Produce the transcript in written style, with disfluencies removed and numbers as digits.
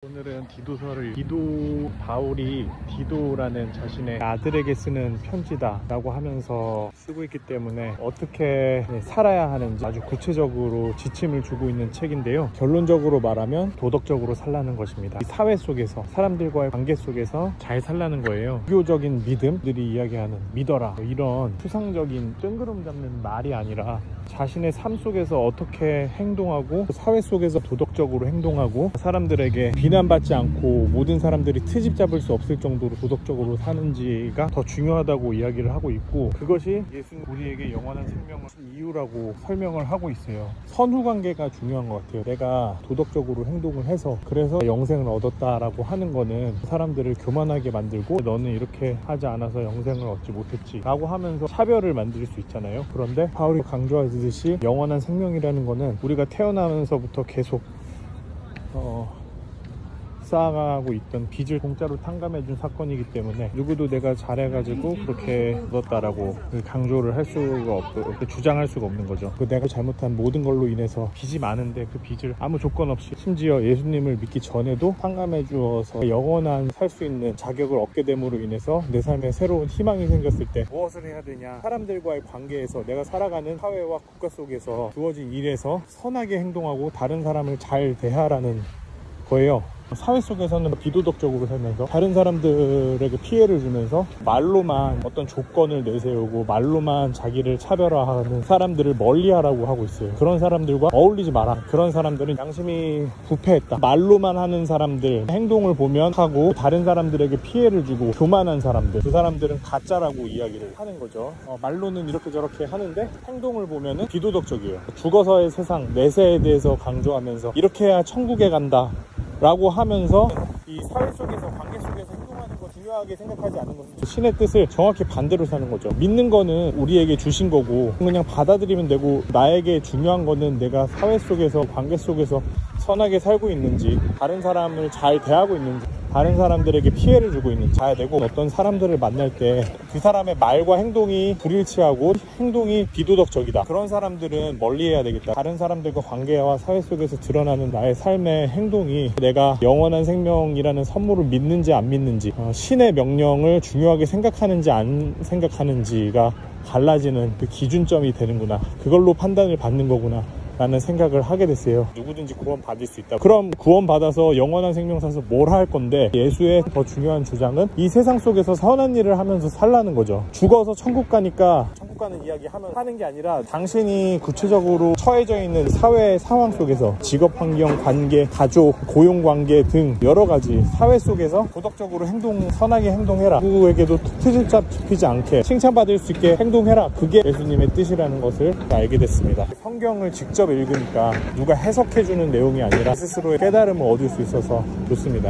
오늘은 디도서를 디도 바울이 디도라는 자신의 아들에게 쓰는 편지다 라고 하면서 쓰고 있기 때문에 어떻게 살아야 하는지 아주 구체적으로 지침을 주고 있는 책인데요. 결론적으로 말하면 도덕적으로 살라는 것입니다. 이 사회 속에서 사람들과의 관계 속에서 잘 살라는 거예요. 비교적인 믿음들이 이야기하는 믿어라 이런 추상적인 뜬구름 잡는 말이 아니라 자신의 삶 속에서 어떻게 행동하고 사회 속에서 도덕적으로 행동하고 사람들에게 비난받지 않고 모든 사람들이 트집 잡을 수 없을 정도로 도덕적으로 사는지가 더 중요하다고 이야기를 하고 있고, 그것이 예수는 우리에게 영원한 생명을 준 이유라고 설명을 하고 있어요. 선후관계가 중요한 것 같아요. 내가 도덕적으로 행동을 해서 그래서 영생을 얻었다라고 하는 거는 사람들을 교만하게 만들고 너는 이렇게 하지 않아서 영생을 얻지 못했지 라고 하면서 차별을 만들 수 있잖아요. 그런데 바울이 강조하듯이 영원한 생명이라는 거는 우리가 태어나면서부터 계속 쌓아가고 있던 빚을 공짜로 탕감해준 사건이기 때문에 누구도 내가 잘해가지고 그렇게 얻었다라고 강조를 할 수가 없고 주장할 수가 없는 거죠. 내가 잘못한 모든 걸로 인해서 빚이 많은데 그 빚을 아무 조건 없이 심지어 예수님을 믿기 전에도 탕감해 주어서 영원한 살 수 있는 자격을 얻게 됨으로 인해서 내 삶에 새로운 희망이 생겼을 때 무엇을 해야 되냐, 사람들과의 관계에서 내가 살아가는 사회와 국가 속에서 주어진 일에서 선하게 행동하고 다른 사람을 잘 대하라는 거예요. 사회 속에서는 비도덕적으로 살면서 다른 사람들에게 피해를 주면서 말로만 어떤 조건을 내세우고 말로만 자기를 차별화하는 사람들을 멀리하라고 하고 있어요. 그런 사람들과 어울리지 마라. 그런 사람들은 양심이 부패했다. 말로만 하는 사람들 행동을 보면 하고 다른 사람들에게 피해를 주고 교만한 사람들, 그 사람들은 가짜라고 이야기를 하는 거죠. 말로는 이렇게 저렇게 하는데 행동을 보면은 비도덕적이에요. 죽어서의 세상 내세에 대해서 강조하면서 이렇게 해야 천국에 간다 라고 하면서 이 사회 속에서 관계 속에서 행동하는 거 중요하게 생각하지 않는 것은 신의 뜻을 정확히 반대로 사는 거죠. 믿는 거는 우리에게 주신 거고 그냥 받아들이면 되고, 나에게 중요한 거는 내가 사회 속에서 관계 속에서 선하게 살고 있는지, 다른 사람을 잘 대하고 있는지, 다른 사람들에게 피해를 주고 있는지 봐야 되고, 어떤 사람들을 만날 때 그 사람의 말과 행동이 불일치하고 행동이 비도덕적이다, 그런 사람들은 멀리해야 되겠다. 다른 사람들과 관계와 사회 속에서 드러나는 나의 삶의 행동이 내가 영원한 생명이라는 선물을 믿는지 안 믿는지, 신의 명령을 중요하게 생각하는지 안 생각하는지가 갈라지는 그 기준점이 되는구나, 그걸로 판단을 받는 거구나 라는 생각을 하게 됐어요. 누구든지 구원 받을 수 있다. 그럼 구원 받아서 영원한 생명 사서 뭘 할 건데, 예수의 더 중요한 주장은 이 세상 속에서 선한 일을 하면서 살라는 거죠. 죽어서 천국 가니까 천국 가는 이야기 하는 게 아니라 당신이 구체적으로 처해져 있는 사회 상황 속에서 직업 환경, 관계, 가족, 고용 관계 등 여러 가지 사회 속에서 도덕적으로 선하게 행동해라. 누구에게도 트집 잡히지 않게 칭찬받을 수 있게 행동해라. 그게 예수님의 뜻이라는 것을 알게 됐습니다. 성경을 직접 읽으니까 누가 해석해주는 내용이 아니라 스스로의 깨달음을 얻을 수 있어서 좋습니다.